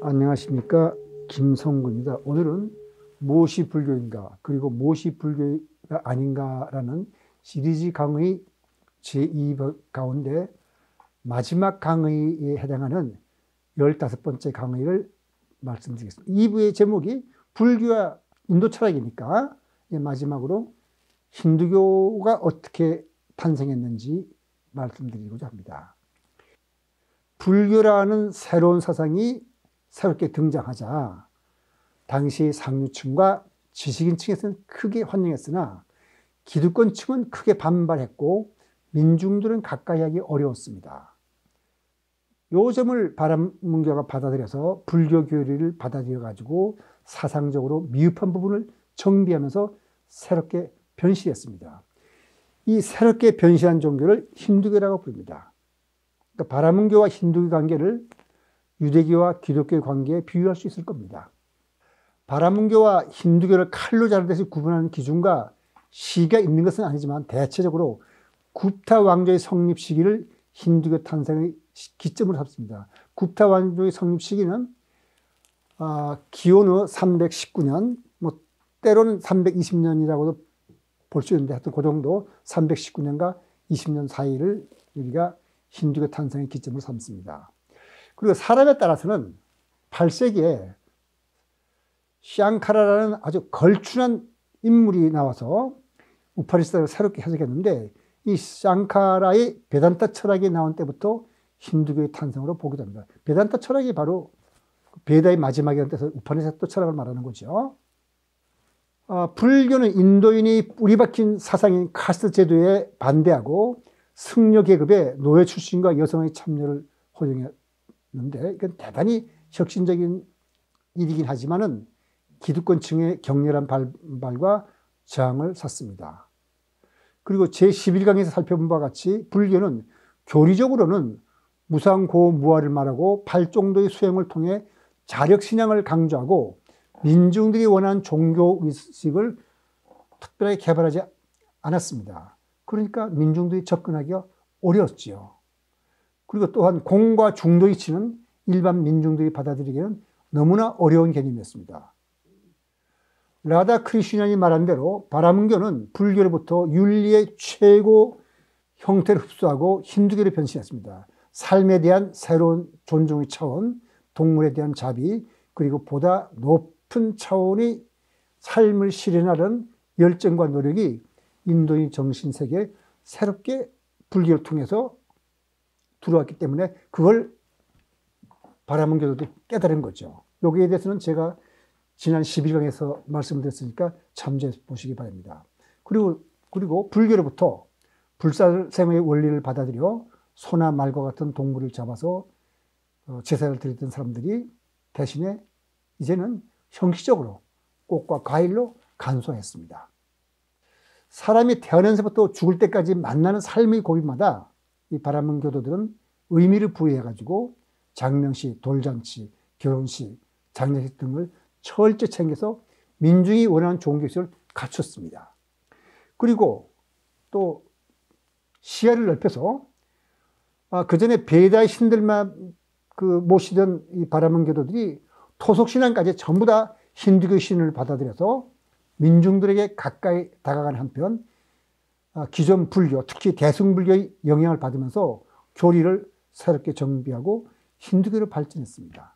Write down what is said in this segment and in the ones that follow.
안녕하십니까, 김성구입니다. 오늘은 무엇이 불교인가, 그리고 무엇이 불교가 아닌가라는 시리즈 강의 제2 가운데 마지막 강의에 해당하는 15번째 강의를 말씀드리겠습니다. 2부의 제목이 불교와 인도 철학이니까 마지막으로 힌두교가 어떻게 탄생했는지 말씀드리고자 합니다. 불교라는 새로운 사상이 새롭게 등장하자 당시 상류층과 지식인층에서는 크게 환영했으나 기득권층은 크게 반발했고 민중들은 가까이 하기 어려웠습니다. 이 점을 바람문교가 받아들여서 불교 교리를 받아들여가지고 사상적으로 미흡한 부분을 정비하면서 새롭게 변시했습니다. 이 새롭게 변시한 종교를 힌두교라고 부릅니다. 그러니까 바람문교와 힌두교 관계를 유대교와 기독교의 관계에 비유할 수 있을 겁니다. 바람문교와 힌두교를 칼로 자르듯이 구분하는 기준과 시기가 있는 것은 아니지만 대체적으로 굽타 왕조의 성립 시기를 힌두교 탄생의 기점으로 삼습니다. 굽타 왕조의 성립 시기는 기원후 319년, 때로는 320년이라고도 볼 수 있는데 하여튼 그 정도 319년과 20년 사이를 우리가 힌두교 탄생의 기점으로 삼습니다. 그리고 사람에 따라서는 8세기에 샹카라라는 아주 걸출한 인물이 나와서 우파니사드를 새롭게 해석했는데 이 샹카라의 베단타 철학이 나온 때부터 힌두교의 탄생으로 보기도 합니다. 베단타 철학이 바로 베다의 마지막이라는 뜻에서 우파니사드 철학을 말하는 거죠. 불교는 인도인이 뿌리 박힌 사상인 카스트 제도에 반대하고 승려 계급의 노예 출신과 여성의 참여를 허용했는데 이건 대단히 혁신적인 일이긴 하지만은 기득권층의 격렬한 반발과 저항을 샀습니다. 그리고 제11강에서 살펴본 바와 같이 불교는 교리적으로는 무상고무아를 말하고 8종도의 수행을 통해 자력신앙을 강조하고 민중들이 원하는 종교의식을 특별하게 개발하지 않았습니다. 그러니까 민중들이 접근하기가 어려웠지요. 그리고 또한 공과 중도의 이치는 일반 민중들이 받아들이기에는 너무나 어려운 개념이었습니다. 라다 크리슈난이 말한 대로 바람문교는 불교로부터 윤리의 최고 형태를 흡수하고 힌두교로 변신했습니다. 삶에 대한 새로운 존중의 차원, 동물에 대한 자비, 그리고 보다 높은 차원의 삶을 실현하는 열정과 노력이 인도인 정신세계에 새롭게 불교를 통해서 들어왔기 때문에 그걸 바람문교도 깨달은 거죠. 여기에 대해서는 제가 지난 11강에서 말씀드렸으니까 참조해 보시기 바랍니다. 그리고 불교로부터 불사생의 원리를 받아들여 소나 말과 같은 동물을 잡아서 제사를 드렸던 사람들이 대신에 이제는 형식적으로 꽃과 과일로 간소했습니다. 사람이 태어나면서부터 죽을 때까지 만나는 삶의 고비마다 이 바람문교도들은 의미를 부여해가지고 장명식, 돌잔치, 결혼식, 장례식 등을 철저히 챙겨서 민중이 원하는 종교의식을 갖췄습니다. 그리고 또 시야를 넓혀서 그전에 베다의 신들만 모시던 이 바람문교도들이 토속신앙까지 전부 다 힌두교 신을 받아들여서 민중들에게 가까이 다가가는 한편 기존 불교, 특히 대승불교의 영향을 받으면서 교리를 새롭게 정비하고 힌두교로 발전했습니다.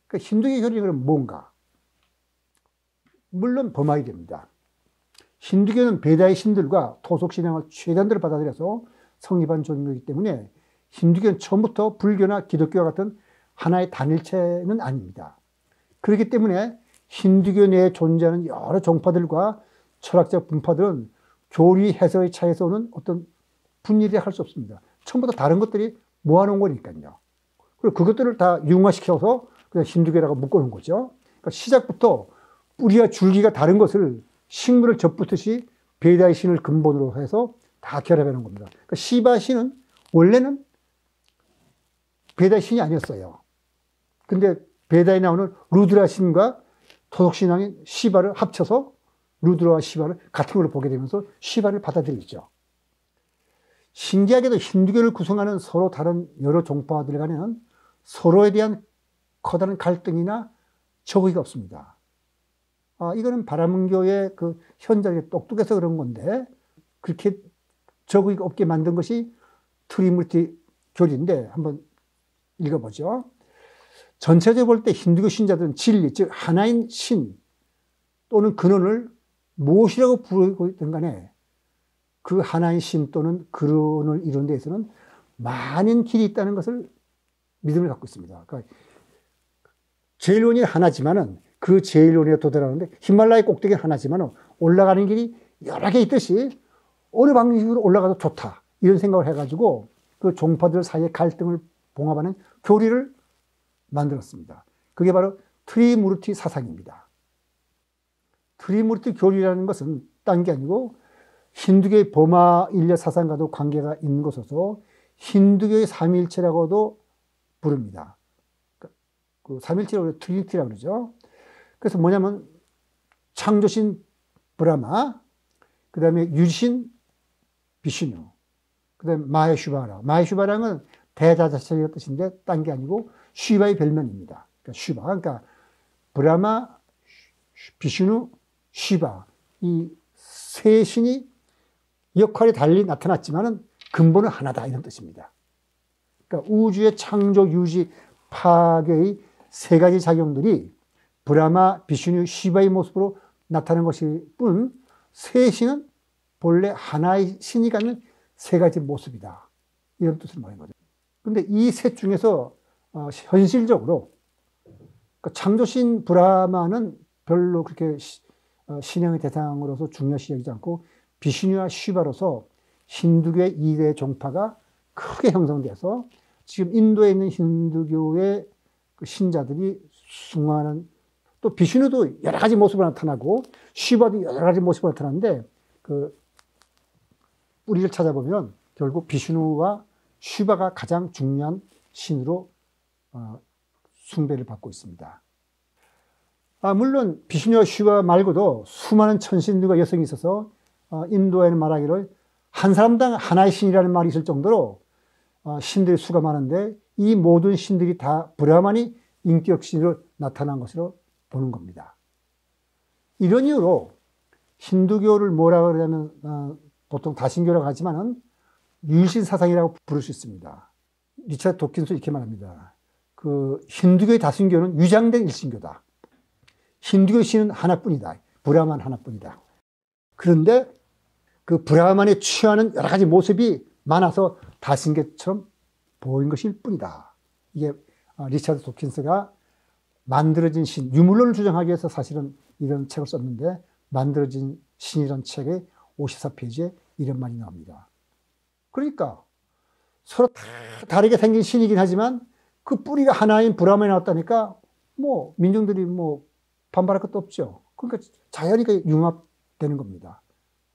그러니까 힌두교 교리는 뭔가? 물론 버마이입니다. 힌두교는 베다의 신들과 토속신앙을 최단대로 받아들여서 성립한 종교이기 때문에 힌두교는 처음부터 불교나 기독교와 같은 하나의 단일체는 아닙니다. 그렇기 때문에 힌두교 내에 존재하는 여러 종파들과 철학적 분파들은 교리 해석의 차이에서 오는 어떤 분리를 할 수 없습니다. 처음부터 다른 것들이 모아놓은 거니까요. 그리고 그것들을 다 융화시켜서 그냥 힌두교라고 묶어놓은 거죠. 그러니까 시작부터 뿌리와 줄기가 다른 것을 식물을 접붙듯이 베다의 신을 근본으로 해서 다 결합해 놓은 겁니다. 그러니까 시바 신은 원래는 베다의 신이 아니었어요. 근데 베다에 나오는 루드라 신과 토속 신앙인 시바를 합쳐서 루드라와 시바를 같은 걸로 보게 되면서 시바를 받아들이죠. 신기하게도 힌두교를 구성하는 서로 다른 여러 종파들 간에는 서로에 대한 커다란 갈등이나 적의가 없습니다. 이거는 바라문교의 그 현장에 똑똑해서 그런 건데 그렇게 적의가 없게 만든 것이 트리무르티 교리인데 한번 읽어보죠. 전체적으로 볼 때 힌두교 신자들은 진리, 즉 하나인 신 또는 근원을 무엇이라고 부르고 있든 간에 그 하나인 신 또는 근원을 이루는 데에서는 많은 길이 있다는 것을 믿음을 갖고 있습니다. 그러니까 제일원이 하나지만은 그 제일원에 도달하는데 히말라야 꼭대기는 하나지만은 올라가는 길이 여러 개 있듯이 어느 방식으로 올라가도 좋다. 이런 생각을 해가지고 그 종파들 사이의 갈등을 봉합하는 교리를 만들었습니다. 그게 바로 트리무르티 사상입니다. 트리무르티 교리라는 것은 딴 게 아니고 힌두교의 버마 인려 사상과도 관계가 있는 것으로서 힌두교의 삼위일체라고도 부릅니다. 그 삼위일체라고 트리니티라고 그러죠. 그래서 뭐냐면 창조신 브라마, 그 다음에 유신 비슈누, 그 다음에 마헤슈바라. 마헤슈바라는 대자자체의 뜻인데 딴 게 아니고 쉬바의 별명입니다. 그러니까 쉬바, 그러니까 브라마, 비슈누, 쉬바 이 세 신이 역할이 달리 나타났지만은 근본은 하나다 이런 뜻입니다. 그러니까 우주의 창조, 유지, 파괴의 세 가지 작용들이 브라마, 비슈누, 쉬바의 모습으로 나타나는 것일 뿐 세 신은 본래 하나의 신이 갖는 세 가지 모습이다. 이런 뜻을 말하는 거죠. 그런데 이 셋 중에서 현실적으로 그러니까 창조신 브라마는 별로 그렇게 신앙의 대상으로서 중요시 여기지 않고 비슈누와 쉬바로서 힌두교의 2대 종파가 크게 형성돼서 지금 인도에 있는 힌두교의 그 신자들이 숭화하는 또 비슈누도 여러 가지 모습으로 나타나고 쉬바도 여러 가지 모습으로 나타나는데 그 뿌리를 찾아보면 결국 비슈누와 쉬바가 가장 중요한 신으로 숭배를 받고 있습니다. 물론 비슈누와 쉬바 말고도 수많은 천신들과 여성이 있어서 인도에는 말하기를 한 사람당 하나의 신이라는 말이 있을 정도로 신들의 수가 많은데 이 모든 신들이 다 브라만이 인격 신으로 나타난 것으로 보는 겁니다. 이런 이유로 힌두교를 뭐라고 그러냐면 보통 다신교라고 하지만은 유일신 사상이라고 부를 수 있습니다. 리차드 도킨스 이렇게 말합니다. 그 힌두교의 다신교는 위장된 일신교다. 힌두교 신은 하나뿐이다. 브라만 하나뿐이다. 그런데 그 브라만에 취하는 여러 가지 모습이 많아서 다신교처럼 보인 것일 뿐이다. 이게 리차드 도킨스가 만들어진 신, 유물론을 주장하기 위해서 사실은 이런 책을 썼는데 만들어진 신이라는 책의 54페이지에 이런 말이 나옵니다. 그러니까 서로 다 다르게 생긴 신이긴 하지만 그 뿌리가 하나인 브라만에 나왔다니까 뭐 민중들이 뭐 반발할 것도 없죠. 그러니까 자연히 융합되는 겁니다.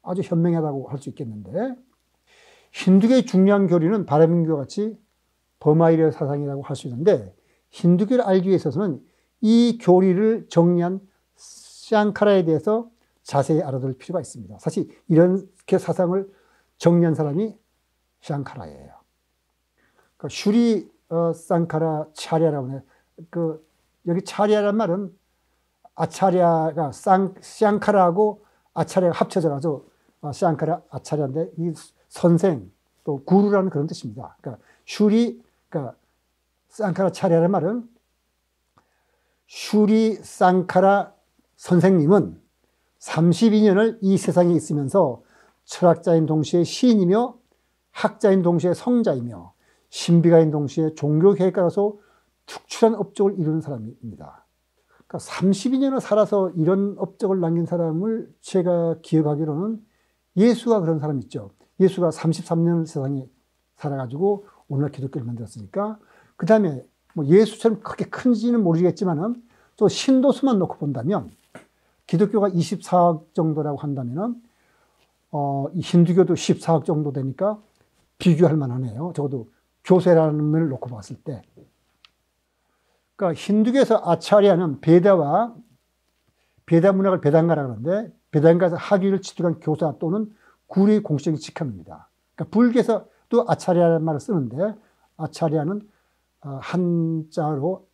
아주 현명하다고 할 수 있겠는데 힌두교의 중요한 교리는 바라문교와 같이 버마이려 사상이라고 할 수 있는데 힌두교를 알기 위해서는 이 교리를 정리한 샹카라에 대해서 자세히 알아둘 필요가 있습니다. 사실 이렇게 사상을 정리한 사람이 샹카라예요. 그러니까 슈리 샹카라 차랴라고 해요. 여기 차랴란 말은 아차랴가 샹카라하고 아차랴가 합쳐져 가지고 샹카라 아차랴인데 이 선생 또 구루라는 그런 뜻입니다. 그러니까 그러니까 샹카라 차랴라는 말은 슈리 샹카라 선생님은 32년을 이 세상에 있으면서 철학자인 동시에 시인이며 학자인 동시에 성자이며 신비가인 동시에 종교계획가로서 특출한 업적을 이루는 사람입니다. 그러니까 32년을 살아서 이런 업적을 남긴 사람을 제가 기억하기로는 예수가 그런 사람 있죠. 예수가 33년 세상에 살아가지고 오늘 기독교를 만들었으니까 그 다음에 뭐 예수처럼 그렇게 큰지는 모르겠지만은 또 신도수만 놓고 본다면 기독교가 24억 정도라고 한다면은 이 힌두교도 14억 정도 되니까 비교할 만하네요. 적어도 교세라는 면을 놓고 봤을 때. 그러니까 힌두교에서 아차리아는 베다 문학을 베단가라고 하는데 베단가에서 학위를 취득한 교사 또는 구리의 공식적인 직함입니다. 그러니까 불교에서도 아차리아라는 말을 쓰는데 아차리아는 한자로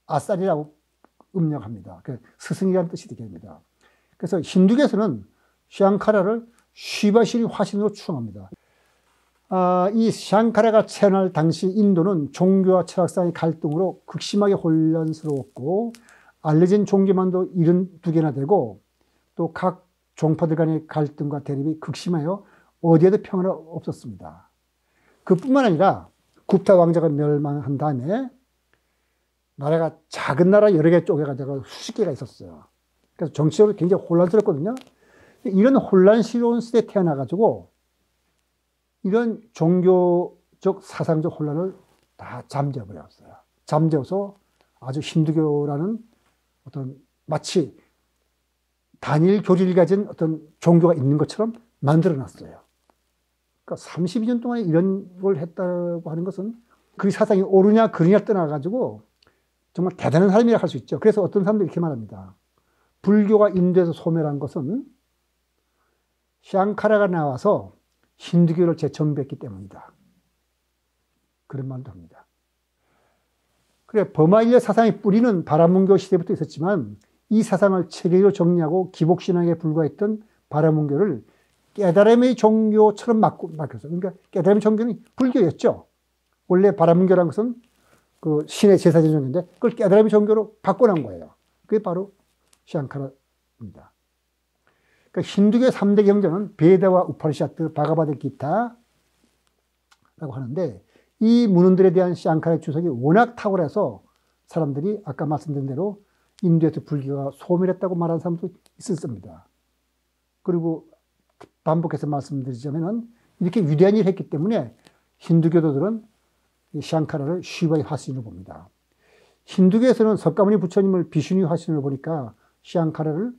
아싸리라고 음력합니다. 스승이라는 뜻이 되겠습니다. 그래서 힌두교에서는 샹카라를 쉬바시리 화신으로 추앙합니다. 이 샹카라가 태어날 당시 인도는 종교와 철학상의 갈등으로 극심하게 혼란스러웠고 알려진 종교만도 72개나 되고 또 각 종파들 간의 갈등과 대립이 극심하여 어디에도 평화가 없었습니다. 그뿐만 아니라 굽타 왕자가 멸망한 다음에 나라가 작은 나라 여러 개 쪼개가지고 수십 개가 있었어요. 그래서 정치적으로 굉장히 혼란스럽거든요. 이런 혼란스러운 시대에 태어나가지고 이런 종교적 사상적 혼란을 다 잠재워버렸어요. 잠재워서 아주 힌두교라는 어떤 마치 단일 교리를 가진 어떤 종교가 있는 것처럼 만들어놨어요. 그러니까 32년 동안 이런 걸 했다고 하는 것은 그 사상이 옳으냐 그르냐 떠나가지고 정말 대단한 사람이라 할 수 있죠. 그래서 어떤 사람들이 이렇게 말합니다. 불교가 인도에서 소멸한 것은 샹카라가 나와서 힌두교를 재정비했기 때문이다. 그런 말도 합니다. 그래, 버마일리아 사상의 뿌리는 바라문교 시대부터 있었지만 이 사상을 체계로 정리하고 기복신앙에 불과했던 바라문교를 깨달음의 종교처럼 바뀌었어요. 그러니까 깨달음의 종교는 불교였죠. 원래 바라문교라는 것은 그 신의 제사진 종교인데 그걸 깨달음의 종교로 바꿔놓은 거예요. 그게 바로 샹카라입니다. 그러니까 힌두교의 3대 경전은 베다와 우파니샤트, 바가바드 기타라고 하는데 이 문헌들에 대한 샹카라의 주석이 워낙 탁월해서 사람들이 아까 말씀드린 대로 인도에서 불교가 소멸했다고 말하는 사람도 있었습니다. 그리고 반복해서 말씀드리자면 이렇게 위대한 일을 했기 때문에 힌두교도들은 이 샹카라를 쉬바의 화신으로 봅니다. 힌두교에서는 석가모니 부처님을 비슈니 화신으로 보니까 샹카라를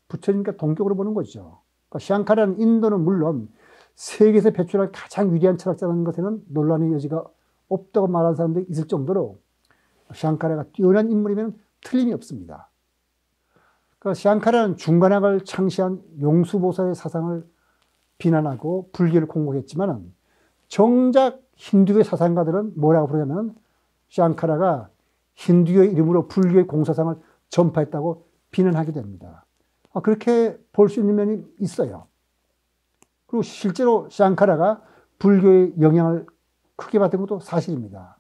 부처님과 동격으로 보는 거죠. 그러니까 샹카라는 인도는 물론 세계에서 배출한 가장 위대한 철학자라는 것에는 논란의 여지가 없다고 말하는 사람들이 있을 정도로 샹카라가 뛰어난 인물이면 틀림이 없습니다. 그러니까 샹카라는 중간학을 창시한 용수보살의 사상을 비난하고 불교를 공격했지만 정작 힌두교의 사상가들은 뭐라고 부르냐면 샹카라가 힌두교의 이름으로 불교의 공사상을 전파했다고 비난하게 됩니다. 그렇게 볼 수 있는 면이 있어요. 그리고 실제로 샹카라가 불교의 영향을 크게 받은 것도 사실입니다.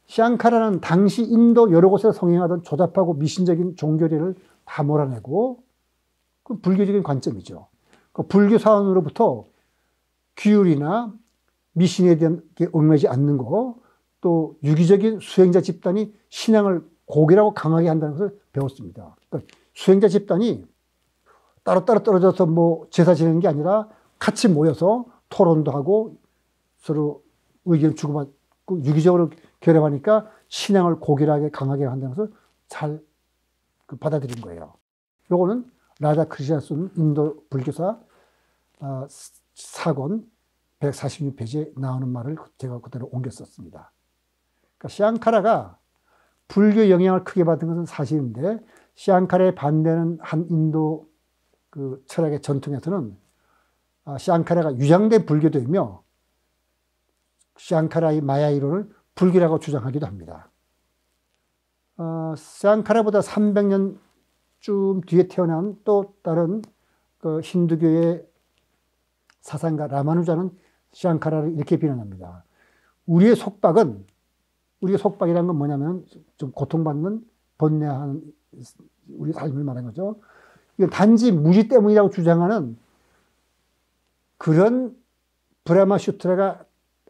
샹카라는 당시 인도 여러 곳에서 성행하던 조잡하고 미신적인 종교리를 다 몰아내고 그 불교적인 관점이죠. 그 불교 사원으로부터 규율이나 미신에 대한 게 얽매이지 않는 거, 또 유기적인 수행자 집단이 신앙을 고결하고 강하게 한다는 것을 배웠습니다. 그러니까 수행자 집단이 따로따로 떨어져서 뭐 제사 지내는 게 아니라 같이 모여서 토론도 하고 서로 의견 주고받고 유기적으로 결합하니까 신앙을 고결하게 강하게 한다는 것을 잘 받아들인 거예요. 요거는 라다 크리시나 쓴 인도 불교사 사권 146페이지에 나오는 말을 제가 그대로 옮겨 썼습니다. 그러니까 샹카라가 불교 영향을 크게 받은 것은 사실인데 샹카라에 반대하는 한 인도 그 철학의 전통에서는 샹카라가 유장된 불교도이며 샹카라의 마야 이론을 불교라고 주장하기도 합니다. 샹카라보다 300년쯤 뒤에 태어난 또 다른 그 힌두교의 사상가 라마누자는 샹카라를 이렇게 비난합니다. 우리의 속박이라는 건 뭐냐면 좀 고통받는 번뇌하는 우리 삶을 말하는 거죠. 이건 단지 무지 때문이라고 주장하는 그런 브라마 슈트라가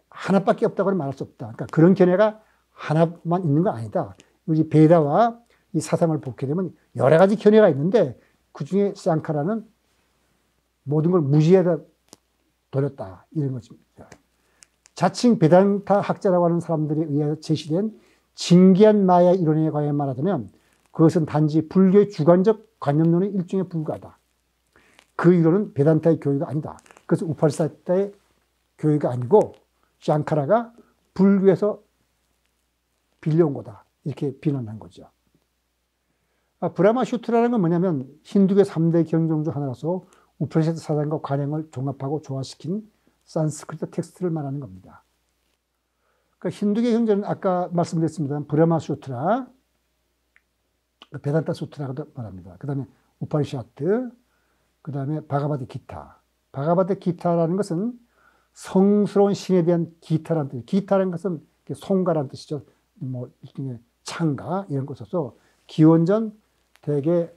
하나밖에 없다고는 말할 수 없다. 그러니까 그런 견해가 하나만 있는 건 아니다. 우리 베다와 이 사상을 보게 되면 여러 가지 견해가 있는데 그 중에 샹카라는 모든 걸 무지에다 돌렸다. 이런 것입니다. 자칭 베단타 학자라고 하는 사람들에 의해 제시된 진기한 마야 이론에 관해 말하자면 그것은 단지 불교의 주관적 관념론의 일종에 불과하다. 그 이론은 베단타의 교리가 아니다. 그것은 우파니샤트의 교리가 아니고 샹카라가 불교에서 빌려온 거다. 이렇게 비난한 거죠. 브라마 슈트라는 건 뭐냐면 힌두교 3대 경전 중 하나로서 우파니샤트 사상과 관행을 종합하고 조화시킨 산스크리트 텍스트를 말하는 겁니다. 그러니까 힌두교 경전은 아까 말씀드렸습니다. 브라마 수트라, 베단타 수트라고도 말합니다. 그 다음에 우파니샤트, 그 다음에 바가바드 기타. 바가바드 기타라는 것은 성스러운 신에 대한 기타라는 뜻이에요. 기타라는 것은 송가라는 뜻이죠. 뭐 일종의 창가 이런 거 써서 기원전 대개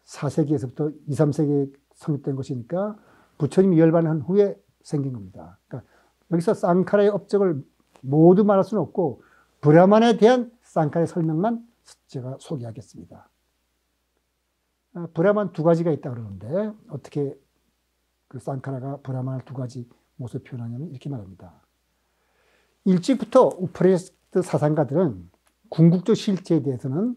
4세기에서부터 2, 3세기에 성립된 것이니까 부처님이 열반한 후에 생긴 겁니다. 그러니까 여기서 쌍카라의 업적을 모두 말할 수는 없고 브라만에 대한 쌍카라의 설명만 제가 소개하겠습니다. 브라만 두 가지가 있다 그러는데 어떻게 그 쌍카라가 브라만을 두 가지 모습 표현하냐면 이렇게 말합니다. 일찍부터 우파니샤드 사상가들은 궁극적 실체에 대해서는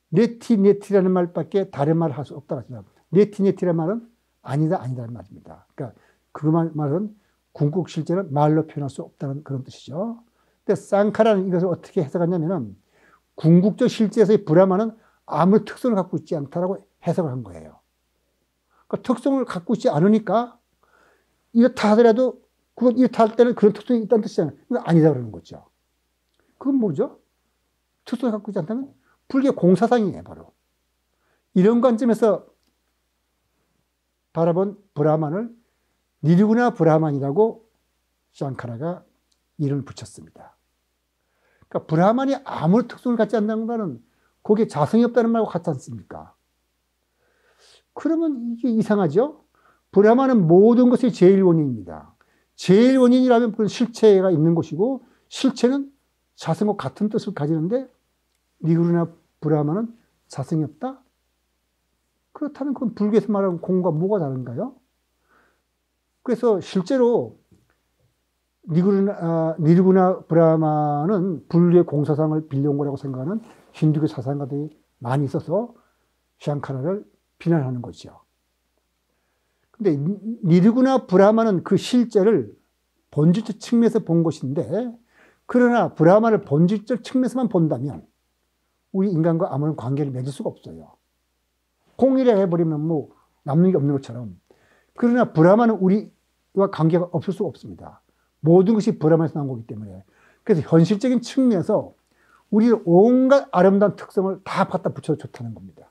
네티네티라는 말밖에 다른 말을 할 수 없다고 하죠. 네티네티라는 말은 아니다, 아니다라는 말입니다. 그러니까 그 말은 궁극 실제는 말로 표현할 수 없다는 그런 뜻이죠. 근데 쌍카라는 이것을 어떻게 해석하냐면은 궁극적 실제에서의 브라만은 아무 특성을 갖고 있지 않다라고 해석을 한 거예요. 그러니까 특성을 갖고 있지 않으니까 이렇다 하더라도 그건 이렇다 할 때는 그런 특성이 있다는 뜻이잖아요. 그건 아니다 그러는 거죠. 그건 뭐죠? 특성을 갖고 있지 않다면 불교 공사상이에요, 바로. 이런 관점에서 바라본 브라만을 니르구나 브라만이라고 샹카라가 이름을 붙였습니다. 그러니까 브라만이 아무런 특성을 갖지 않는다는 말은 거기에 자성이 없다는 말과 같지 않습니까? 그러면 이게 이상하죠? 브라만은 모든 것의 제일 원인입니다. 제일 원인이라면 그건 실체가 있는 것이고 실체는 자성과 같은 뜻을 가지는데 니르구나 브라만은 자성이 없다? 그렇다면 그건 불교에서 말하는 공과 뭐가 다른가요? 그래서 실제로 니르구나 브라만은 불교의 공사상을 빌려온 거라고 생각하는 힌두교 사상가들이 많이 있어서 샹카라를 비난하는 거죠. 근데 니르구나 브라만은 그 실제를 본질적 측면에서 본 것인데 그러나 브라만을 본질적 측면에서만 본다면 우리 인간과 아무런 관계를 맺을 수가 없어요. 공이라 해버리면 뭐 남는 게 없는 것처럼. 그러나 브라만은 우리와 관계가 없을 수가 없습니다. 모든 것이 브라만에서 나온 거기 때문에. 그래서 현실적인 측면에서 우리의 온갖 아름다운 특성을 다 갖다 붙여서 좋다는 겁니다.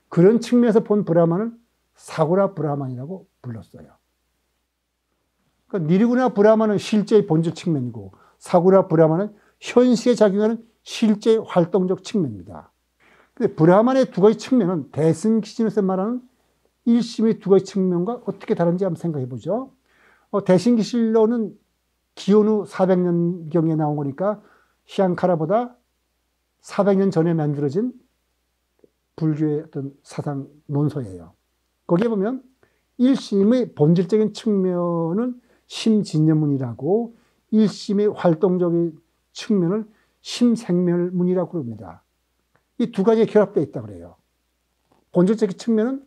그런 측면에서 본 브라만을 사구라 브라만이라고 불렀어요. 그러니까 니르구나 브라만은 실제의 본질 측면이고 사구라 브라만은 현실에 작용하는 실제의 활동적 측면입니다. 근데 브라만의 두 가지 측면은 대승기신에서 말하는 일심의 두 가지 측면과 어떻게 다른지 한번 생각해 보죠. 대승기실로는 기원 후 400년경에 나온 거니까 샹카라보다 400년 전에 만들어진 불교의 어떤 사상 논서예요. 거기에 보면 일심의 본질적인 측면은 심진여문이라고 일심의 활동적인 측면을 심생멸문이라고 그럽니다. 이 두 가지가 결합되어 있다고 그래요. 본질적인 측면은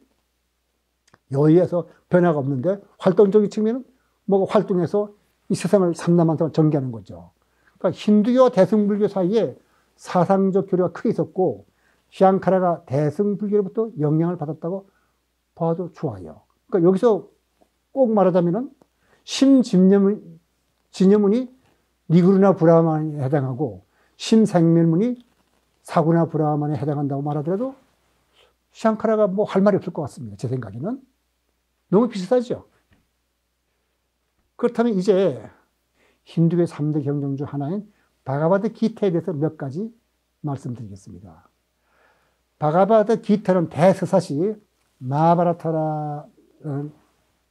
여의에서 변화가 없는데 활동적인 측면은 뭐가 활동해서 이 세상을 삼남한테 전개하는 거죠. 그러니까 힌두교와 대승불교 사이에 사상적 교류가 크게 있었고 샹카라가 대승불교로부터 영향을 받았다고 봐도 좋아요. 그러니까 여기서 꼭 말하자면은 심진여문이 니르구나 브라만에 해당하고 심생멸문이 사구나 브라만에 해당한다고 말하더라도 샹카라가 뭐 할 말이 없을 것 같습니다. 제 생각에는. 너무 비슷하죠. 그렇다면 이제 힌두교의 3대 경전 중 하나인 바가바드 기타에 대해서 몇 가지 말씀드리겠습니다. 바가바드 기타는 대서사시 마하바라타라는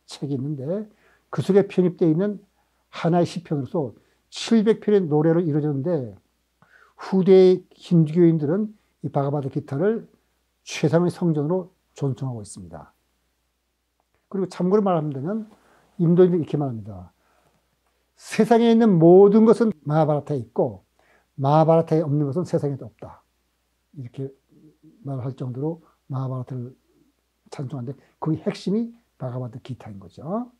책이 있는데 그 속에 편입되어 있는 하나의 시편으로서 700편의 노래로 이루어졌는데 후대의 힌두교인들은 이 바가바드 기타를 최상의 성전으로 존중하고 있습니다. 그리고 참고로 말하면 인도인들이 이렇게 말합니다. 세상에 있는 모든 것은 마하바라타에 있고 마하바라타에 없는 것은 세상에도 없다. 이렇게 말할 정도로 마하바라타를 찬송하는데 그 핵심이 바가바드 기타인 거죠.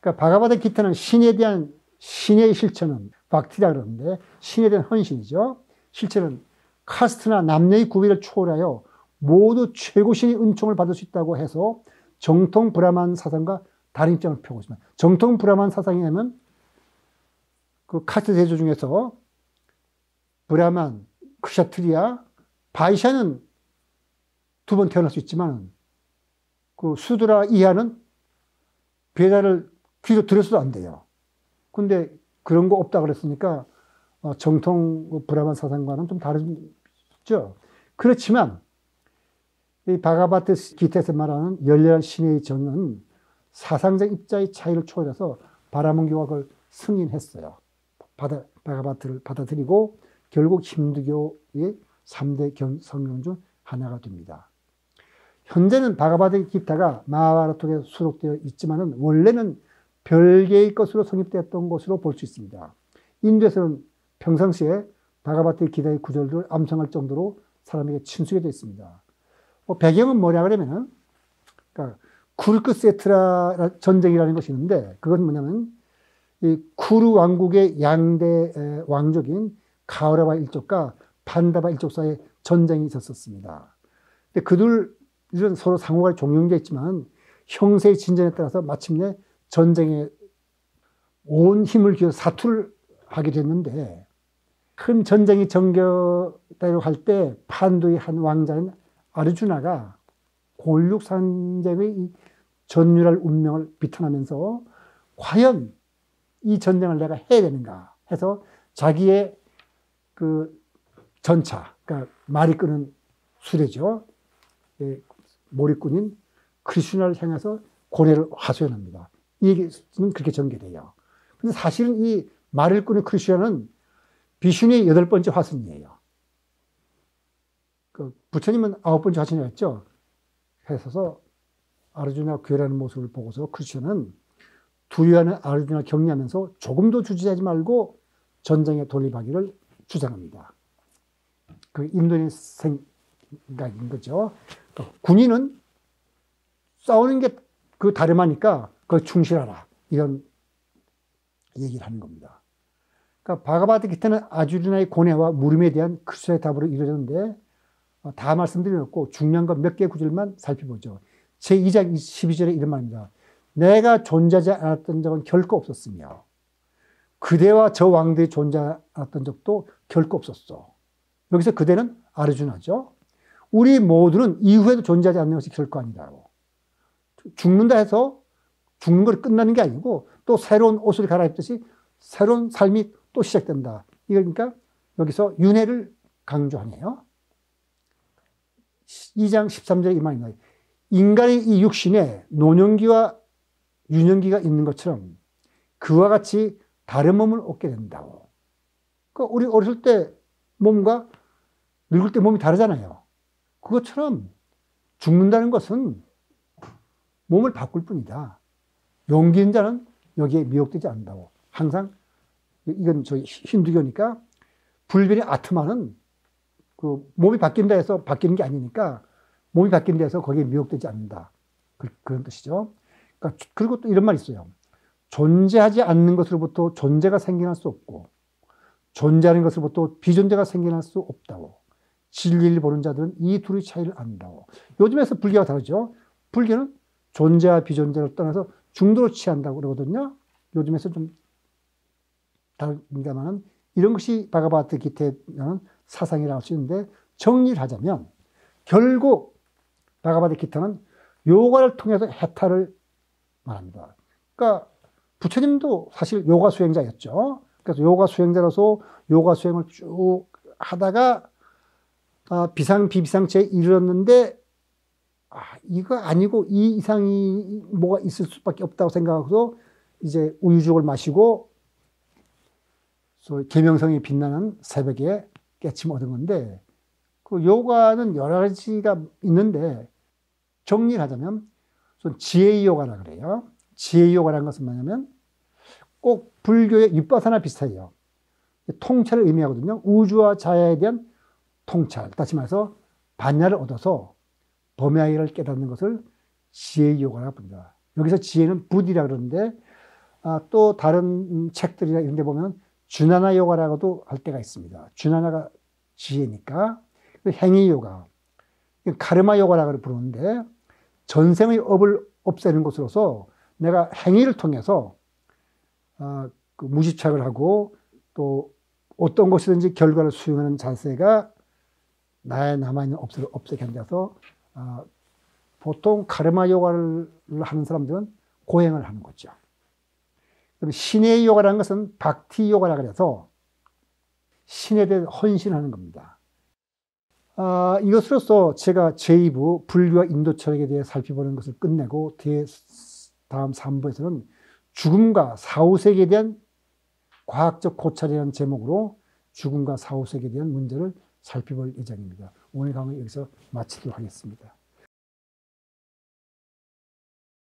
그러니까 바가바드 기타는 신에 대한 신의 실체는 박티라 그러는데 신에 대한 헌신이죠. 실체는 카스트나 남녀의 구별을 초월하여 모두 최고신의 은총을 받을 수 있다고 해서 정통 브라만 사상과 다른 입장을 펴고 있습니다. 정통 브라만 사상에 하면 그 카스트 대조 중에서 브라만, 크샤트리아, 바이샤는 2번 태어날 수 있지만 그 수드라 이하는 베다를 귀로 들여서도 안 돼요. 근데 그런 거 없다 그랬으니까 정통 브라만 사상과는 좀 다르죠. 그렇지만 이 바가바트 기타에서 말하는 열렬한 신의 정은 사상적 입자의 차이를 초월해서 바라문교가 그걸 승인했어요. 바가바트를 받아들이고 결국 힌두교의 3대 성경 중 하나가 됩니다. 현재는 바가바트 기타가 마하바라타에 수록되어 있지만 원래는 별개의 것으로 성립되었던 것으로 볼 수 있습니다. 인도에서는 평상시에 바가바트 기타의 구절을 암송할 정도로 사람에게 친숙해져 있습니다. 배경은 뭐냐 그러면은, 그러니까 쿠르크세트라 전쟁이라는 것이 있는데, 그건 뭐냐면, 이 쿠르 왕국의 양대 왕족인 가우라바 일족과 판다바 일족 사이에 전쟁이 있었습니다. 근데 그들은 서로 상호가 종용돼 있지만, 형세의 진전에 따라서 마침내 전쟁에 온 힘을 기울여 사투를 하게 됐는데, 큰 전쟁이 전개되려고 할 때 판도의 한 왕자인 아르주나가 골육산쟁의 전율할 운명을 비탄하면서 과연 이 전쟁을 내가 해야 되는가 해서 자기의 그 전차, 그러니까 말이 끄는 수레죠. 몰입꾼인 크리슈나를 향해서 고뇌를 하소연합니다. 이 얘기는 그렇게 전개돼요. 근데 사실은 이 말을 끄는 크리슈나는 비슈니의 8번째 화신이에요. 그 부처님은 9번째 화신이었죠. 해서 아르주나 괴라는 모습을 보고서 크리슈나는 두려워하는 아르주나 격려하면서 조금도 주저하지 말고 전쟁에 돌입하기를 주장합니다. 그 인도인 생각인 거죠. 그러니까 군인은 싸우는 게 그 다름하니까 그걸 충실하라. 이런 얘기를 하는 겁니다. 그러니까 바가바트 기타는 아르주나의 고뇌와 물음에 대한 크리슈나의 답으로 이루어졌는데 다 말씀드렸고 중요한 건 몇 개의 구절만 살펴보죠. 제2장 12절에 이런 말입니다. 내가 존재하지 않았던 적은 결코 없었으며 그대와 저 왕들이 존재했던 적도 결코 없었어. 여기서 그대는 아르주나죠. 우리 모두는 이후에도 존재하지 않는 것이 결코 아니라고. 죽는다 해서 죽는 걸 끝나는 게 아니고 또 새로운 옷을 갈아입듯이 새로운 삶이 또 시작된다. 그러니까 여기서 윤회를 강조하네요. 2장 13절에 이 말입니다. 인간의 이 육신에 노년기와 유년기가 있는 것처럼 그와 같이 다른 몸을 얻게 된다고. 그러니까 우리 어렸을 때 몸과 늙을 때 몸이 다르잖아요. 그것처럼 죽는다는 것은 몸을 바꿀 뿐이다. 용기 있는 자는 여기에 미혹되지 않는다고. 항상 이건 저희 힌두교니까 불변의 아트마는 그 몸이 바뀐다 해서 바뀌는 게 아니니까 몸이 바뀐다 해서 거기에 미혹되지 않는다. 그런 뜻이죠. 그러니까 그리고 또 이런 말이 있어요. 존재하지 않는 것으로부터 존재가 생겨날 수 없고 존재하는 것으로부터 비존재가 생겨날 수 없다고. 진리를 보는 자들은 이 둘의 차이를 안다고. 요즘에서 불교가 다르죠. 불교는 존재와 비존재를 떠나서 중도로 취한다고 그러거든요. 요즘에서 좀 다릅니다만 이런 것이 바가바트 기타의 사상이라고 할 수 있는데 정리를 하자면 결국 바가바트 기타는 요가를 통해서 해탈을 말합니다. 그러니까 부처님도 사실 요가 수행자였죠. 그래서 요가 수행자로서 요가 수행을 쭉 하다가 비상비비상체에 이르렀는데 이거 아니고 이 이상이 뭐가 있을 수밖에 없다고 생각하고서 이제 우유죽을 마시고 계명성이 빛나는 새벽에 깨침 얻은 건데 그 요가는 여러 가지가 있는데 정리를 하자면 지혜 요가라 그래요. 지혜 요가라는 것은 뭐냐면 꼭 불교의 윗바사나 비슷해요. 통찰을 의미하거든요. 우주와 자야에 대한 통찰. 다시 말해서 반야를 얻어서 범야를 깨닫는 것을 지혜 요가라고 부릅니다. 여기서 지혜는 부디라 그러는데 또 다른 책들이나 이런 데 보면 주나나 요가라고도 할 때가 있습니다. 주나나가 지혜니까. 행위 요가, 카르마 요가라고 부르는데 전생의 업을 없애는 것으로서 내가 행위를 통해서 그 무집착을 하고 또 어떤 것이든지 결과를 수용하는 자세가 나의 남아있는 업소를 없애게 한다서 보통 카르마 요가를 하는 사람들은 고행을 하는 거죠. 그럼 신의 요가라는 것은 박티 요가라 그래서 신에 대해 헌신하는 겁니다. 이것으로서 제가 제2부 불교와 인도 철학에 대해 살펴보는 것을 끝내고 다음 3부에서는 죽음과 사후세계에 대한 과학적 고찰이라는 제목으로 죽음과 사후세계에 대한 문제를 살펴볼 예정입니다. 오늘 강의 여기서 마치도록 하겠습니다.